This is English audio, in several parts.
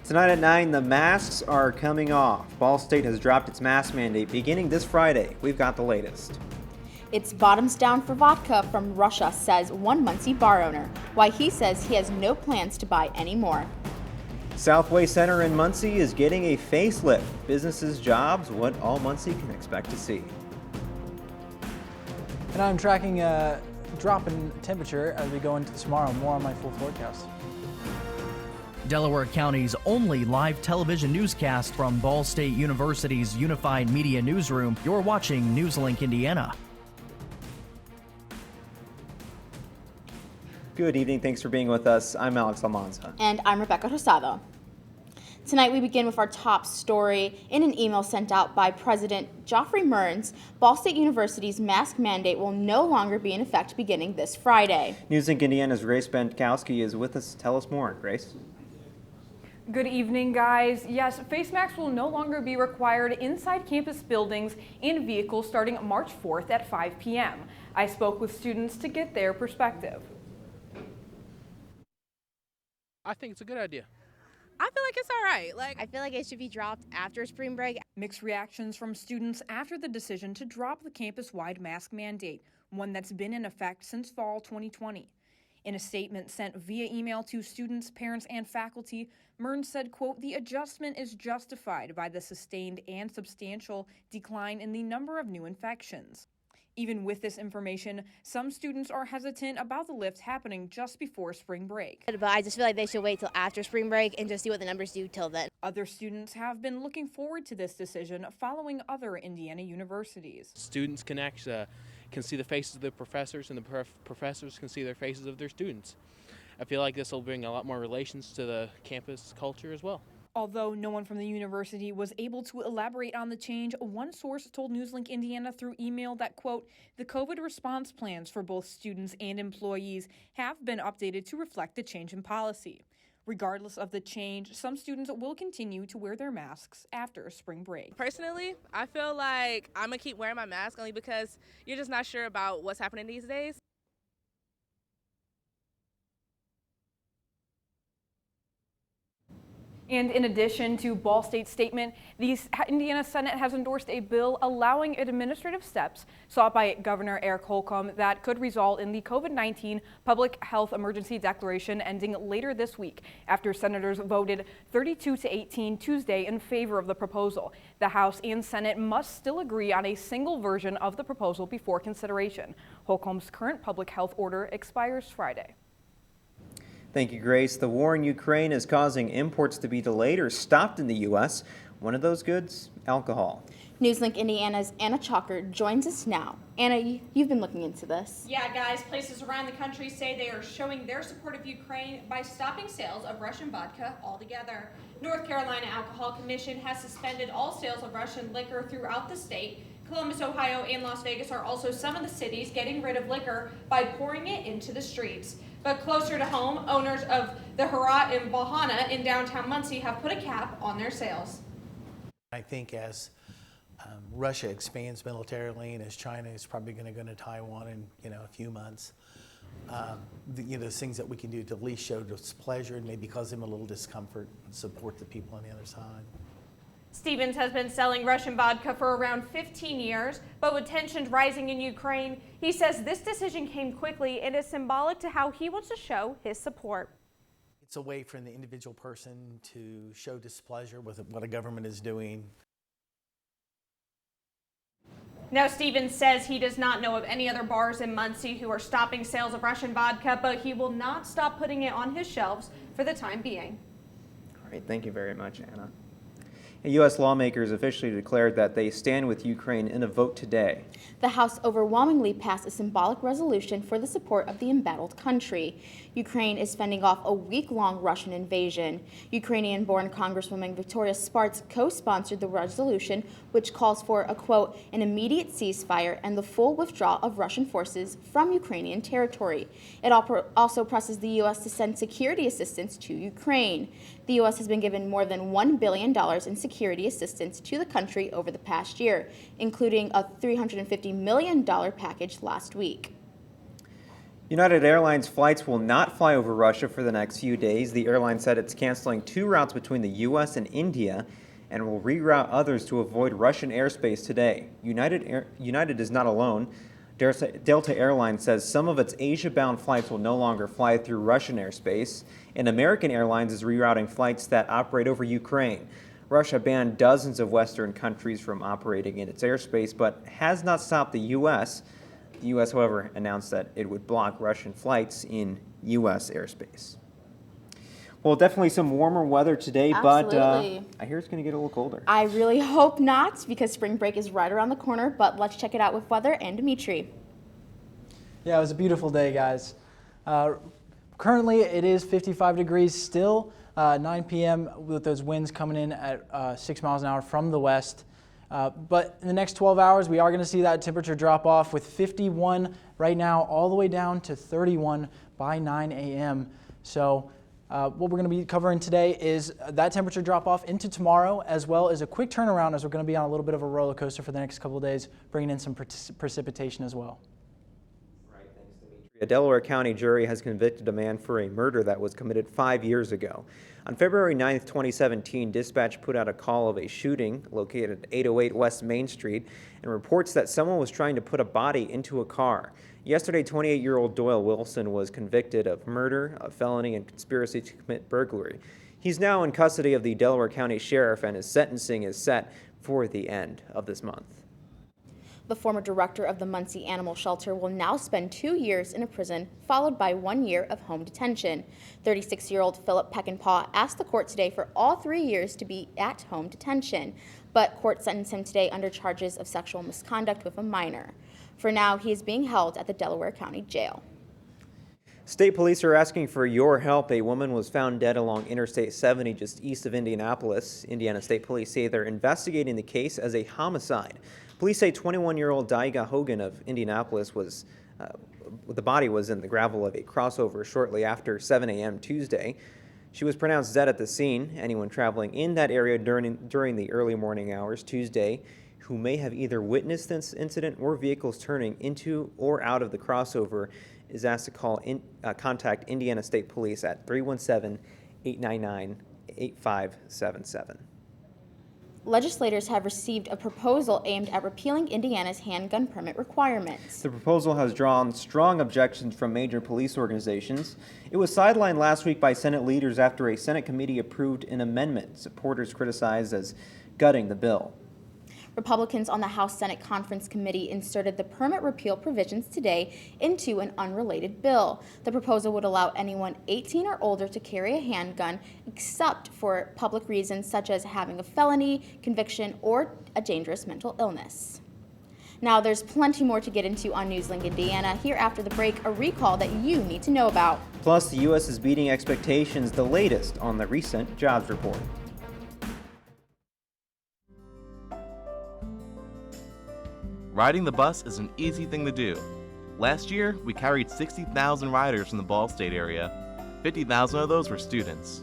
Tonight at 9, the masks are coming off. Ball State has dropped its mask mandate beginning this Friday. We've got the latest. It's bottoms down for vodka from Russia, says one Muncie bar owner, why he says he has no plans to buy any more. Southway Center in Muncie is getting a facelift. Businesses, jobs, what all Muncie can expect to see. And I'm tracking a drop in temperature as we go into tomorrow. More on my full forecast. Delaware County's only live television newscast from Ball State University's Unified Media Newsroom. You're watching NewsLink Indiana. Good evening. Thanks for being with us. I'm Alex Almanza. And I'm Rebecca Rosado. Tonight we begin with our top story. In an email sent out by President Joffrey Mearns, Ball State University's mask mandate will no longer be in effect beginning this Friday. NewsLink Indiana's Grace Bentkowski is with us. Tell us more, Grace. Good evening, guys. Yes, face masks will no longer be required inside campus buildings and vehicles starting March 4th at 5 p.m. I spoke with students to get their perspective. I think it's a good idea. I feel like it's all right. I feel like it should be dropped after spring break. Mixed reactions from students after the decision to drop the campus-wide mask mandate, one that's been in effect since fall 2020. In a statement sent via email to students, parents, and faculty, Mearns said, quote, "The adjustment is justified by the sustained and substantial decline in the number of new infections." Even with this information, some students are hesitant about the lift happening just before spring break. But I just feel like they should wait till after spring break and just see what the numbers do till then. Other students have been looking forward to this decision following other Indiana universities. Students can see the faces of the professors, and the professors can see their faces of their students. I feel like this will bring a lot more relations to the campus culture as well. Although no one from the university was able to elaborate on the change, one source told NewsLink Indiana through email that, quote, "The COVID response plans for both students and employees have been updated to reflect the change in policy. Regardless of the change, some students will continue to wear their masks after spring break." Personally, I feel like I'm going to keep wearing my mask only because you're just not sure about what's happening these days. And in addition to Ball State's statement, the Indiana Senate has endorsed a bill allowing administrative steps sought by Governor Eric Holcomb that could result in the COVID-19 public health emergency declaration ending later this week after senators voted 32-18 Tuesday in favor of the proposal. The House and Senate must still agree on a single version of the proposal before consideration. Holcomb's current public health order expires Friday. Thank you, Grace. The war in Ukraine is causing imports to be delayed or stopped in the U.S. One of those goods, alcohol. NewsLink Indiana's Anna Chalker joins us now. Anna, you've been looking into this. Yeah, guys, places around the country say they are showing their support of Ukraine by stopping sales of Russian vodka altogether. North Carolina Alcohol Commission has suspended all sales of Russian liquor throughout the state. Columbus, Ohio, and Las Vegas are also some of the cities getting rid of liquor by pouring it into the streets. But closer to home, owners of the Harat and Bahana in downtown Muncie have put a cap on their sales. I think as Russia expands militarily and as China is probably going to go to Taiwan in a few months, those things that we can do to at least show displeasure and maybe cause them a little discomfort and support the people on the other side. Stevens has been selling Russian vodka for around 15 years, but with tensions rising in Ukraine, he says this decision came quickly and is symbolic to how he wants to show his support. It's a way for the individual person to show displeasure with what a government is doing. Now, Stevens says he does not know of any other bars in Muncie who are stopping sales of Russian vodka, but he will not stop putting it on his shelves for the time being. All right, thank you very much, Anna. U.S. lawmakers officially declared that they stand with Ukraine in a vote today. The House overwhelmingly passed a symbolic resolution for the support of the embattled country. Ukraine is fending off a week-long Russian invasion. Ukrainian-born Congresswoman Victoria Spartz co-sponsored the resolution, which calls for a, quote, "an immediate ceasefire and the full withdrawal of Russian forces from Ukrainian territory." It also presses the U.S. to send security assistance to Ukraine. The U.S. has been given more than $1 billion in security assistance to the country over the past year, including a $350 million package last week. United Airlines flights will not fly over Russia for the next few days. The airline said it's canceling 2 routes between the U.S. and India and will reroute others to avoid Russian airspace today. United is not alone. Delta Airlines says some of its Asia-bound flights will no longer fly through Russian airspace, and American Airlines is rerouting flights that operate over Ukraine. Russia banned dozens of Western countries from operating in its airspace, but has not stopped the U.S. The U.S., however, announced that it would block Russian flights in U.S. airspace. Well, definitely some warmer weather today, Absolutely. but I hear it's going to get a little colder. I really hope not, because spring break is right around the corner, but let's check it out with weather and Dimitri. Yeah, it was a beautiful day, guys. Currently, it is 55 degrees still, 9 p.m. with those winds coming in at 6 miles an hour from the west. But in the next 12 hours, we are going to see that temperature drop off with 51 right now all the way down to 31 by 9 a.m. So what we're going to be covering today is that temperature drop off into tomorrow, as well as a quick turnaround, as we're going to be on a little bit of a roller coaster for the next couple of days, bringing in some precipitation as well. Right, thanks, Dimitri. A Delaware County jury has convicted a man for a murder that was committed 5 years ago. On February 9th, 2017, dispatch put out a call of a shooting located at 808 West Main Street and reports that someone was trying to put a body into a car. Yesterday, 28-year-old Doyle Wilson was convicted of murder, a felony, and conspiracy to commit burglary. He's now in custody of the Delaware County Sheriff, and his sentencing is set for the end of this month. The former director of the Muncie Animal Shelter will now spend 2 years in a prison, followed by 1 year of home detention. 36-year-old Philip Peckinpah asked the court today for all 3 years to be at home detention, but court sentenced him today under charges of sexual misconduct with a minor. For now, he is being held at the Delaware County Jail. State police are asking for your help. A woman was found dead along Interstate 70 just east of Indianapolis. Indiana State Police say they're investigating the case as a homicide. Police say 21-year-old Daiga Hogan of Indianapolis the body was in the gravel of a crossover shortly after 7 a.m. Tuesday. She was pronounced dead at the scene. Anyone traveling in that area during the early morning hours Tuesday who may have either witnessed this incident or vehicles turning into or out of the crossover is asked to contact Indiana State Police at 317-899-8577. Legislators have received a proposal aimed at repealing Indiana's handgun permit requirements. The proposal has drawn strong objections from major police organizations. It was sidelined last week by Senate leaders after a Senate committee approved an amendment supporters criticized as gutting the bill. Republicans on the House Senate Conference Committee inserted the permit repeal provisions today into an unrelated bill. The proposal would allow anyone 18 or older to carry a handgun except for public reasons such as having a felony, conviction, or a dangerous mental illness. Now, there's plenty more to get into on NewsLink Indiana. Here after the break, a recall that you need to know about. Plus, the U.S. is beating expectations, the latest on the recent jobs report. Riding the bus is an easy thing to do. Last year, we carried 60,000 riders from the Ball State area. 50,000 of those were students.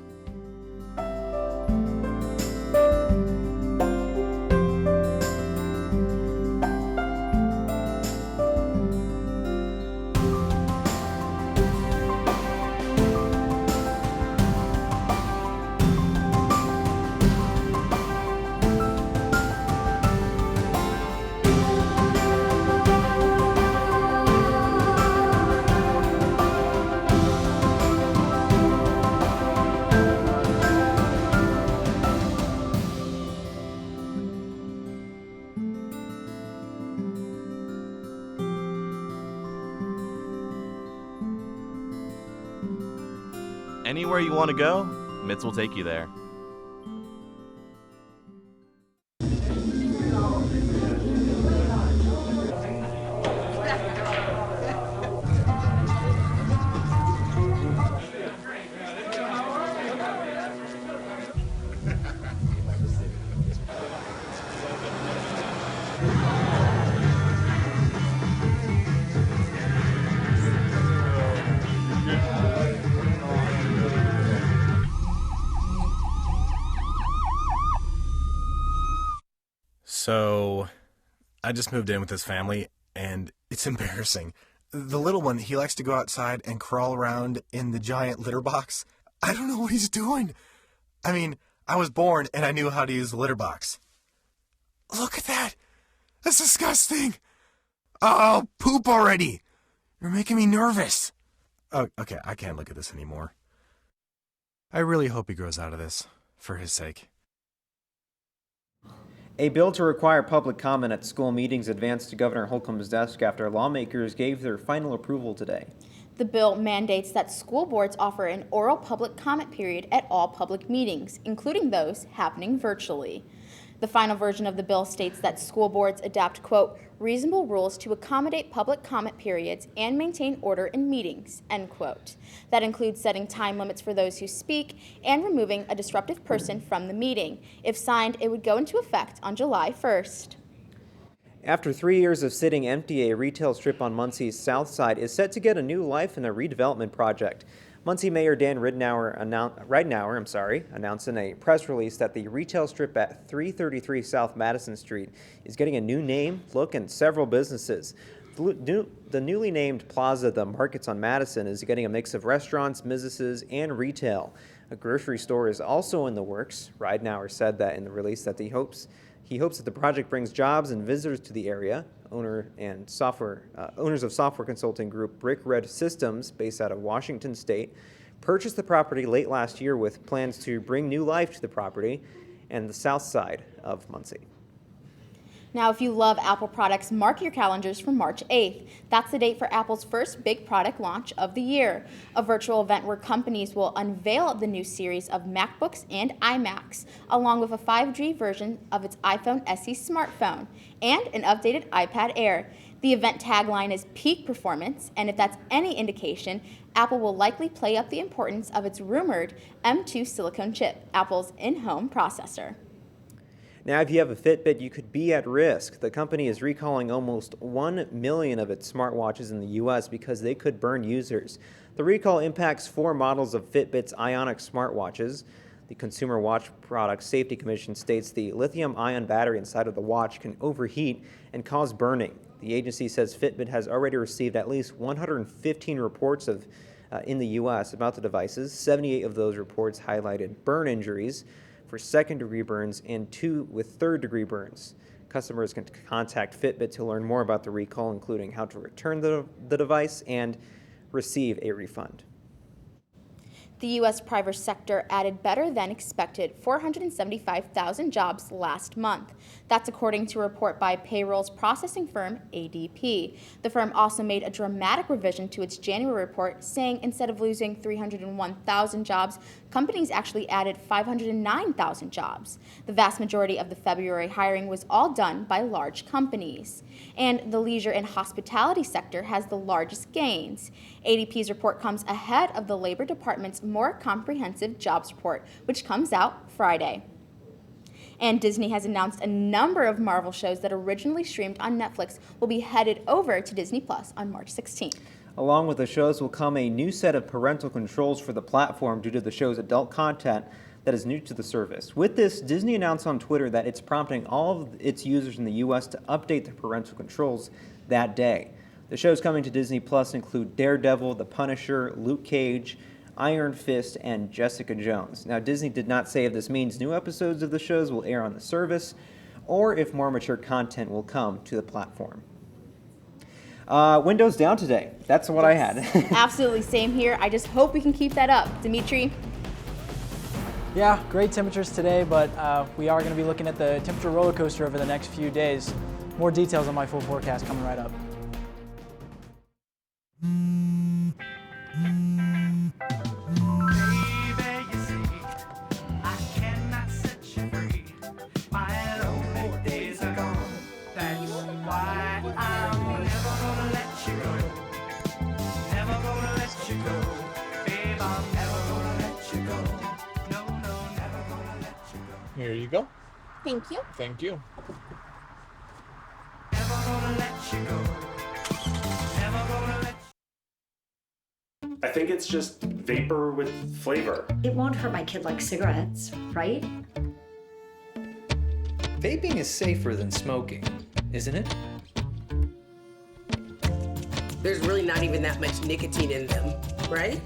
Anywhere you want to go, MITS will take you there. So, I just moved in with this family, and it's embarrassing. The little one, he likes to go outside and crawl around in the giant litter box. I don't know what he's doing. I mean, I was born and I knew how to use the litter box. Look at that. That's disgusting. Oh, poop already. You're making me nervous. Oh, okay, I can't look at this anymore. I really hope he grows out of this, for his sake. A bill to require public comment at school meetings advanced to Governor Holcomb's desk after lawmakers gave their final approval today. The bill mandates that school boards offer an oral public comment period at all public meetings, including those happening virtually. The final version of the bill states that school boards adopt, quote, reasonable rules to accommodate public comment periods and maintain order in meetings, end quote. That includes setting time limits for those who speak and removing a disruptive person from the meeting. If signed, it would go into effect on July 1st. After 3 years of sitting empty, a retail strip on Muncie's south side is set to get a new life in a redevelopment project. Muncie Mayor Dan Ridenour announced in a press release that the retail strip at 333 South Madison Street is getting a new name, look, and several businesses. The newly named plaza, the Markets on Madison, is getting a mix of restaurants, businesses, and retail. A grocery store is also in the works. Ridenour said that in the release that he hopes that the project brings jobs and visitors to the area. Owners of software consulting group Brick Red Systems, based out of Washington State, purchased the property late last year with plans to bring new life to the property and the south side of Muncie. Now, if you love Apple products, mark your calendars for March 8th. That's the date for Apple's first big product launch of the year, a virtual event where companies will unveil the new series of MacBooks and iMacs, along with a 5G version of its iPhone SE smartphone and an updated iPad Air. The event tagline is peak performance, and if that's any indication, Apple will likely play up the importance of its rumored M2 silicone chip, Apple's in-home processor. Now, if you have a Fitbit, you could be at risk. The company is recalling almost 1 million of its smartwatches in the U.S. because they could burn users. The recall impacts 4 models of Fitbit's Ionic smartwatches. The Consumer Watch Products Safety Commission states the lithium-ion battery inside of the watch can overheat and cause burning. The agency says Fitbit has already received at least 115 reports in the U.S. about the devices. 78 of those reports highlighted burn injuries for second-degree burns and 2 with third-degree burns. Customers can contact Fitbit to learn more about the recall, including how to return the device and receive a refund. The U.S. private sector added better than expected 475,000 jobs last month. That's according to a report by payrolls processing firm ADP. The firm also made a dramatic revision to its January report, saying instead of losing 301,000 jobs, companies actually added 509,000 jobs. The vast majority of the February hiring was all done by large companies. And the leisure and hospitality sector has the largest gains. ADP's report comes ahead of the Labor Department's more comprehensive jobs report, which comes out Friday. And Disney has announced a number of Marvel shows that originally streamed on Netflix will be headed over to Disney Plus on March 16th. Along with the shows will come a new set of parental controls for the platform due to the show's adult content that is new to the service. With this, Disney announced on Twitter that it's prompting all of its users in the U.S. to update their parental controls that day. The shows coming to Disney Plus include Daredevil, The Punisher, Luke Cage, Iron Fist, and Jessica Jones. Now, Disney did not say if this means new episodes of the shows will air on the service or if more mature content will come to the platform. Windows down today. That's what I had. Absolutely, same here. I just hope we can keep that up. Dimitri? Yeah, great temperatures today, but we are going to be looking at the temperature roller coaster over the next few days. More details on my full forecast coming right up. Here you go. Thank you. Thank you. I think it's just vapor with flavor. It won't hurt my kid like cigarettes, right? Vaping is safer than smoking, isn't it? there's really not even that much nicotine in them, right?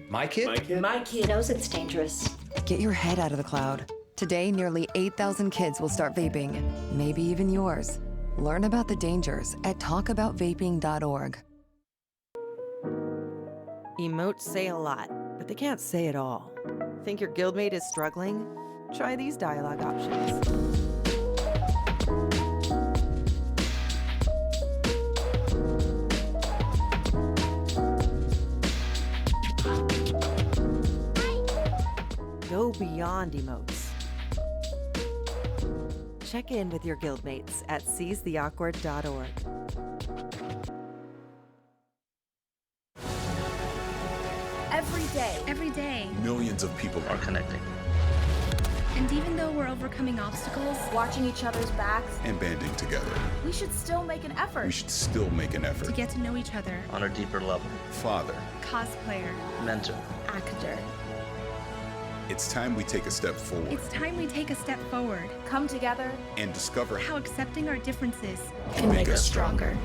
My kid? My kid knows it's dangerous. Get your head out of the cloud. Today, nearly 8,000 kids will start vaping, maybe even yours. Learn about the dangers at talkaboutvaping.org. Emotes say a lot, but they can't say it all. Think your guildmate is struggling? Try these dialogue options. Go beyond emotes. Check in with your guildmates at seizetheawkward.org. Every day, Millions of people are connecting and even though we're overcoming obstacles, watching each other's backs, and banding together. we should still make an effort. We should still make an to effort. get to know each other, On a deeper level. Father, cosplayer, mentor. actor. It's time we take a step forward It's time we take a step forward. Come together. and discover How accepting our differences can make us stronger.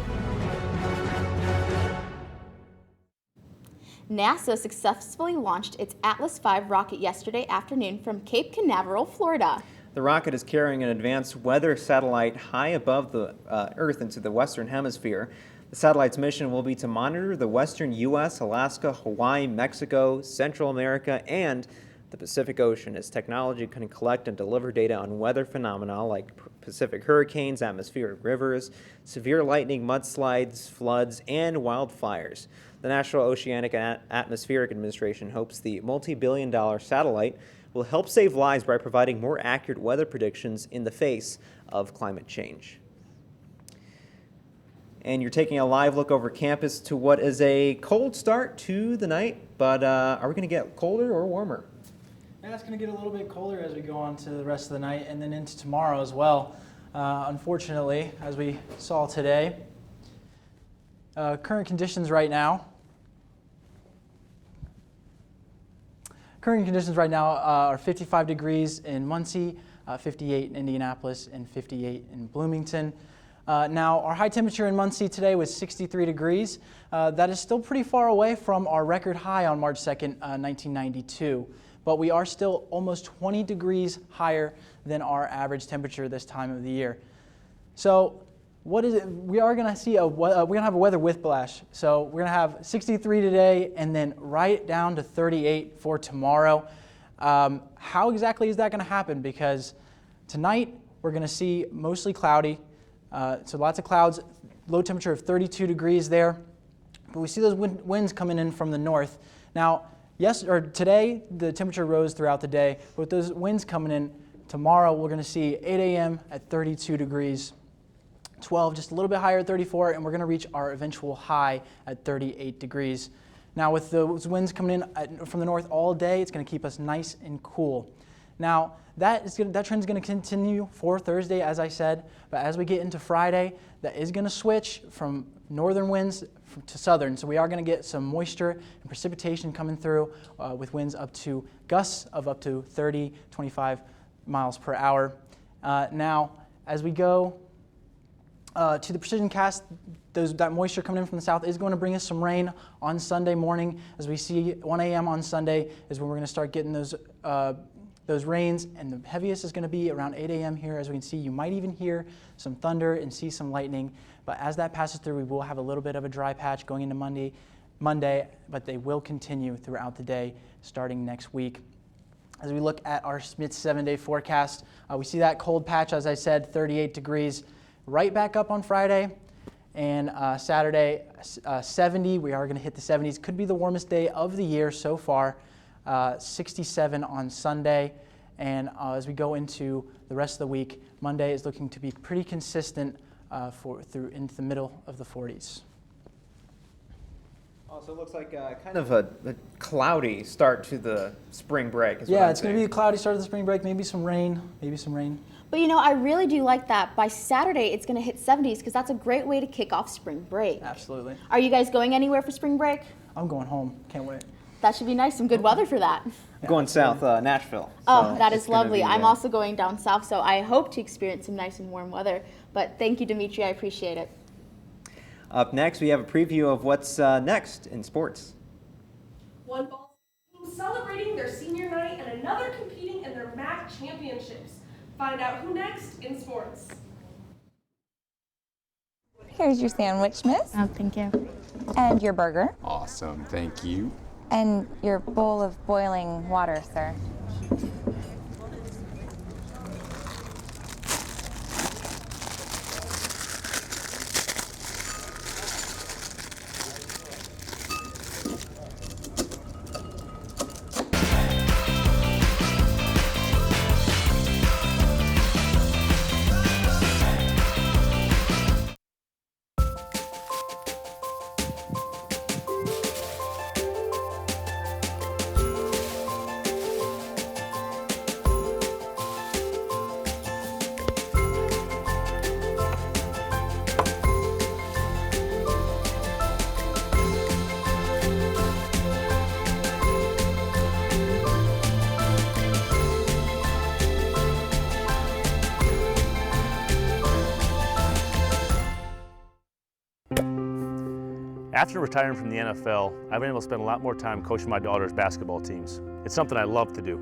NASA successfully launched its Atlas V rocket yesterday afternoon from Cape Canaveral, Florida. The rocket is carrying an advanced weather satellite high above the Earth into the Western Hemisphere. The satellite's mission will be to monitor the western U.S., Alaska, Hawaii, Mexico, Central America, and the Pacific Ocean. Its technology can collect and deliver data on weather phenomena like Pacific hurricanes, atmospheric rivers, severe lightning, mudslides, floods, and wildfires. The National Oceanic and Atmospheric Administration hopes the multi-billion-dollar satellite will help save lives by providing more accurate weather predictions in the face of climate change. And you're taking a live look over campus to what is a cold start to the night, but are we going to get colder or warmer? Yeah, it's going to get a little bit colder as we go on to the rest of the night and then into tomorrow as well. Unfortunately, as we saw today, current conditions right now are 55 degrees in Muncie, 58 in Indianapolis, and 58 in Bloomington. Now, our high temperature in Muncie today was 63 degrees. That is still pretty far away from our record high on March 2nd, 1992. But we are still almost 20 degrees higher than our average temperature this time of the year. So what is it? We are going to see we're going to have a weather whiplash. So we're going to have 63 today and then right down to 38 for tomorrow. How exactly is that going to happen? Because tonight we're going to see mostly cloudy. So lots of clouds, low temperature of 32 degrees there. But we see those winds coming in from the north. Now, today the temperature rose throughout the day. But with those winds coming in, tomorrow we're going to see 8 a.m. at 32 degrees. 12, just a little bit higher at 34, and we're going to reach our eventual high at 38 degrees. Now, with those winds coming in from the north all day, it's going to keep us nice and cool. Now, that trend is going to continue for Thursday, as I said, but as we get into Friday, that is going to switch from northern winds to southern. So we are going to get some moisture and precipitation coming through with winds up to gusts of up to 30, 25 miles per hour. Now, as we go to the precision cast, that moisture coming in from the south is going to bring us some rain on Sunday morning. As we see, 1 a.m. on Sunday is when we're going to start getting those rains, and the heaviest is going to be around 8 a.m. here. As we can see, you might even hear some thunder and see some lightning. But as that passes through, we will have a little bit of a dry patch going into Monday, but they will continue throughout the day starting next week. As we look at our Smith's 7-day forecast, we see that cold patch, as I said, 38 degrees. Right back up on Friday, and Saturday 70. We are going to hit the 70s. Could be the warmest day of the year so far. 67 on Sunday, and as we go into the rest of the week, Monday is looking to be pretty consistent through into the middle of the 40s. So it looks like kind of a cloudy start to the spring break. Yeah, it's going to be a cloudy start to the spring break. Maybe some rain. But you know, I really do like that. By Saturday, it's going to hit 70s because that's a great way to kick off spring break. Absolutely. Are you guys going anywhere for spring break? I'm going home. Can't wait. That should be nice. Some good weather for that. I'm going south, Nashville. Oh, that is lovely. I'm also going down south, so I hope to experience some nice and warm weather. But thank you, Dimitri. I appreciate it. Up next, we have a preview of what's next in sports. One ball team celebrating their senior night and another competing in their MAC championships. Find out who next in sports. Here's your sandwich, miss. Oh, thank you. And your burger. Awesome, thank you. And your bowl of boiling water, sir. After retiring from the NFL, I've been able to spend a lot more time coaching my daughter's basketball teams. It's something I love to do.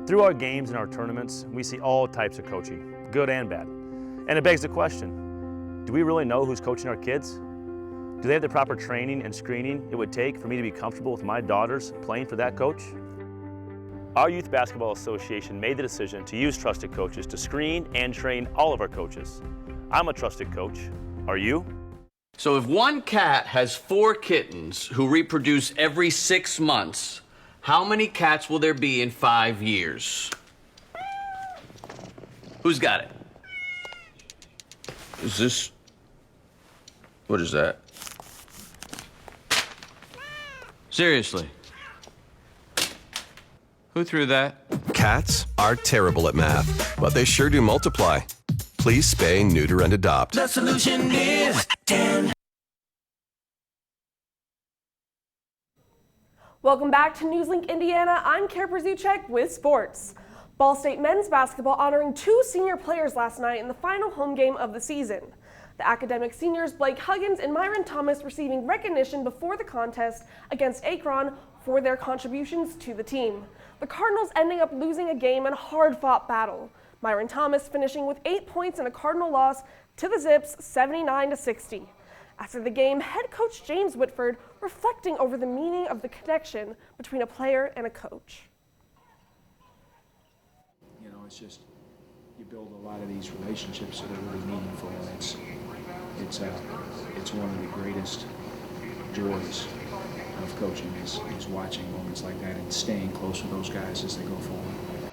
Through our games and our tournaments, we see all types of coaching, good and bad. And it begs the question, do we really know who's coaching our kids? Do they have the proper training and screening it would take for me to be comfortable with my daughters playing for that coach? Our Youth Basketball Association made the decision to use trusted coaches to screen and train all of our coaches. I'm a trusted coach. Are you? So if one cat has 4 kittens who reproduce every 6 months, how many cats will there be in 5 years? Who's got it? Is this... What is that? Seriously? Who threw that? Cats are terrible at math, but they sure do multiply. Please spay, neuter, and adopt. The solution is 10. Welcome back to NewsLink Indiana. I'm Kara Brzuchek with sports. Ball State men's basketball honoring 2 senior players last night in the final home game of the season. The academic seniors Blake Huggins and Myron Thomas receiving recognition before the contest against Akron for their contributions to the team. The Cardinals ending up losing a game in a hard-fought battle. Myron Thomas finishing with 8 points in a Cardinal loss to the Zips 79-60. After the game, head coach James Whitford reflecting over the meaning of the connection between a player and a coach. You know, it's just, you build a lot of these relationships that are really meaningful, and it's one of the greatest joys of coaching is watching moments like that and staying close with those guys as they go forward.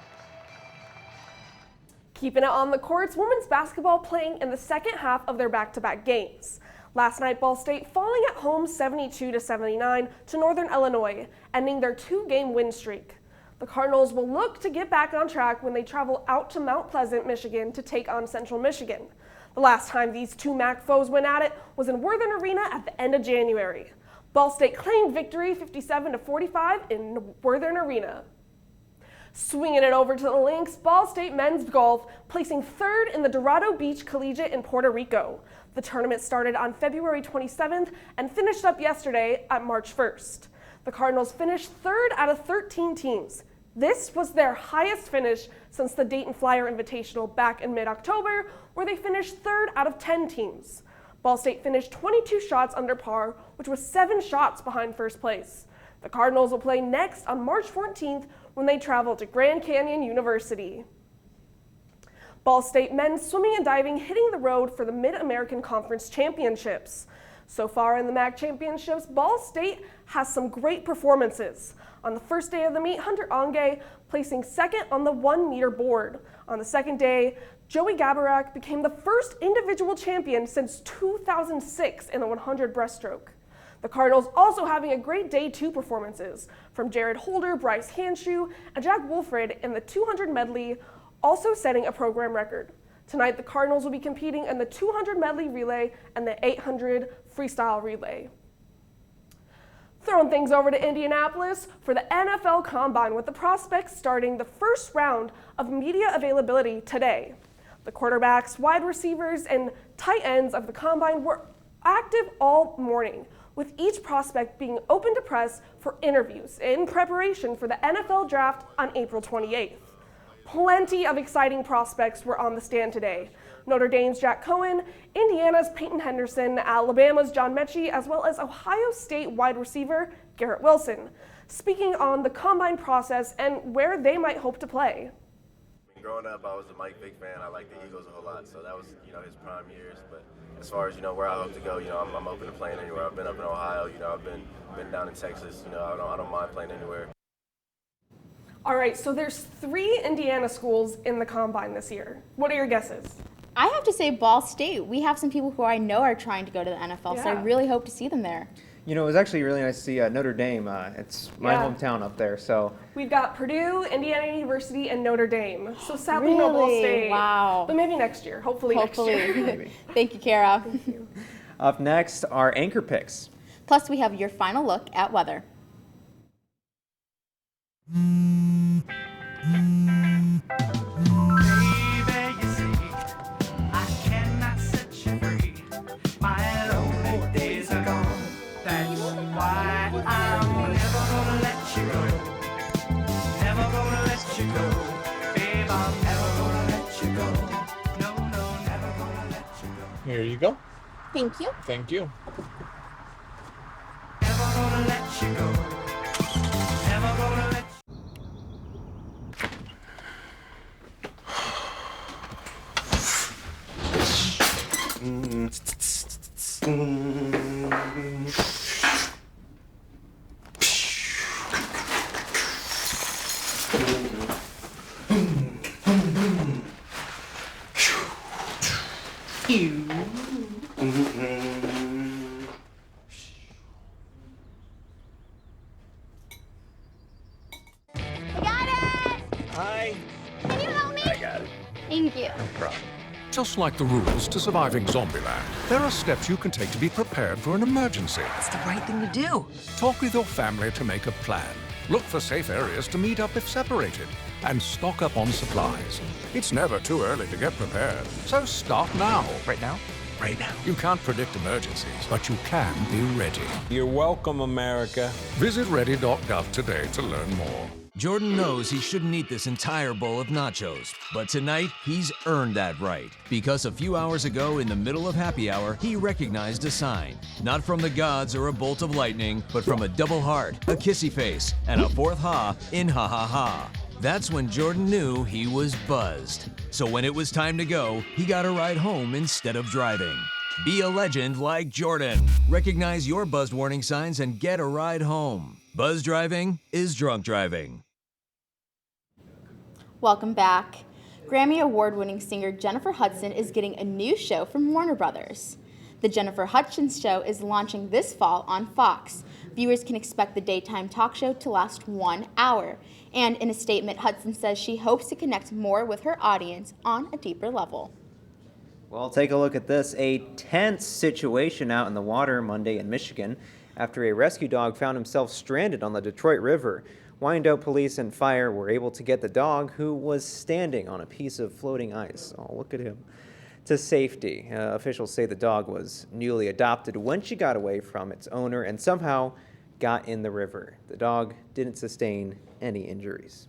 Keeping it on the courts, women's basketball playing in the second half of their back-to-back games. Last night, Ball State falling at home 72-79 to Northern Illinois, ending their 2-game win streak. The Cardinals will look to get back on track when they travel out to Mount Pleasant, Michigan to take on Central Michigan. The last time these 2 MAC foes went at it was in Worthen Arena at the end of January. Ball State claimed victory 57-45 in Worthen Arena. Swinging it over to the links, Ball State men's golf placing 3rd in the Dorado Beach Collegiate in Puerto Rico. The tournament started on February 27th and finished up yesterday at March 1st. The Cardinals finished 3rd out of 13 teams. This was their highest finish since the Dayton Flyer Invitational back in mid-October, where they finished 3rd out of 10 teams. Ball State finished 22 shots under par, which was 7 shots behind first place. The Cardinals will play next on March 14th when they travel to Grand Canyon University. Ball State men's swimming and diving hitting the road for the Mid-American Conference Championships. So far in the MAC Championships, Ball State has some great performances. On the first day of the meet, Hunter Onge placing 2nd on the 1-meter board. On the second day, Joey Gabarak became the first individual champion since 2006 in the 100 breaststroke. The Cardinals also having a great day 2 performances from Jared Holder, Bryce Hanshoe, and Jack Wolfred in the 200 medley, also setting a program record. Tonight, the Cardinals will be competing in the 200 medley relay and the 800 freestyle relay. Throwing things over to Indianapolis for the NFL Combine, with the prospects starting the first round of media availability today. The quarterbacks, wide receivers, and tight ends of the Combine were active all morning, with each prospect being open to press for interviews in preparation for the NFL Draft on April 28th. Plenty of exciting prospects were on the stand today. Notre Dame's Jack Cohen, Indiana's Peyton Henderson, Alabama's John Mechie, as well as Ohio State wide receiver Garrett Wilson, speaking on the combine process and where they might hope to play. Growing up, I was a Mike Vick fan. I liked the Eagles a whole lot, so that was, his prime years. But as far as, where I hope to go, I'm open to playing anywhere. I've been up in Ohio, I've been down in Texas, I don't mind playing anywhere. All right, so there's 3 Indiana schools in the combine this year. What are your guesses? I have to say Ball State. We have some people who I know are trying to go to the NFL, so I really hope to see them there. It was actually really nice to see Notre Dame. It's my hometown up there, so. We've got Purdue, Indiana University, and Notre Dame. So sadly, no Ball State. Wow. But maybe next year. Hopefully next year. Maybe. Thank you, Kara. Thank you. Up next, our anchor picks. Plus, we have your final look at weather. Here you go. Thank you. Thank you. Thank you. Just like the rules to surviving Zombieland, there are steps you can take to be prepared for an emergency. It's the right thing to do. Talk with your family to make a plan. Look for safe areas to meet up if separated. And stock up on supplies. It's never too early to get prepared, so start now. Right now? Right now. You can't predict emergencies, but you can be ready. You're welcome, America. Visit ready.gov today to learn more. Jordan knows he shouldn't eat this entire bowl of nachos, but tonight he's earned that right. Because a few hours ago, in the middle of happy hour, he recognized a sign. Not from the gods or a bolt of lightning, but from a double heart, a kissy face, and a fourth ha in ha ha ha. That's when Jordan knew he was buzzed. So when it was time to go, he got a ride home instead of driving. Be a legend like Jordan. Recognize your buzzed warning signs and get a ride home. Buzz driving is drunk driving. Welcome back. Grammy Award-winning singer Jennifer Hudson is getting a new show from Warner Brothers. The Jennifer Hudson Show is launching this fall on Fox. Viewers can expect the daytime talk show to last 1 hour. And in a statement, Hudson says she hopes to connect more with her audience on a deeper level. Well, take a look at this. A tense situation out in the water Monday in Michigan after a rescue dog found himself stranded on the Detroit River. Wyandotte police and fire were able to get the dog, who was standing on a piece of floating ice, oh, look at him, to safety. Officials say the dog was newly adopted when she got away from its owner and somehow got in the river. The dog didn't sustain any injuries.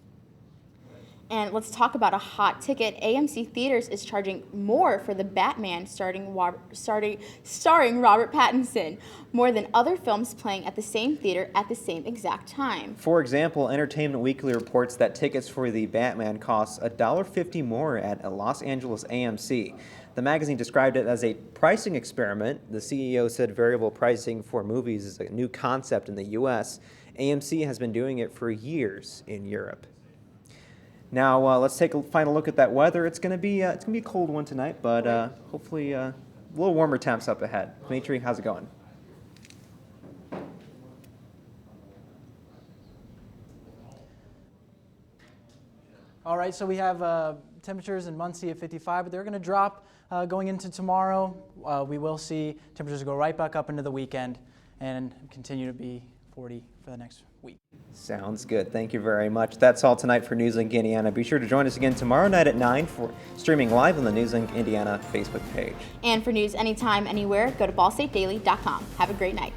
And let's talk about a hot ticket. AMC Theaters is charging more for The Batman starring Robert Pattinson, more than other films playing at the same theater at the same exact time. For example, Entertainment Weekly reports that tickets for The Batman cost $1.50 more at a Los Angeles AMC. The magazine described it as a pricing experiment. The CEO said variable pricing for movies is a new concept in the U.S. AMC has been doing it for years in Europe. Now let's take a final look at that weather. It's gonna be a cold one tonight, but hopefully a little warmer temps up ahead. Dimitri, how's it going? All right, so we have temperatures in Muncie at 55, but they're going to drop going into tomorrow. We will see temperatures go right back up into the weekend and continue to be 40 for the next week. Sounds good. Thank you very much. That's all tonight for NewsLink Indiana. Be sure to join us again tomorrow night at 9 for streaming live on the NewsLink Indiana Facebook page. And for news anytime, anywhere, go to ballstatedaily.com. Have a great night.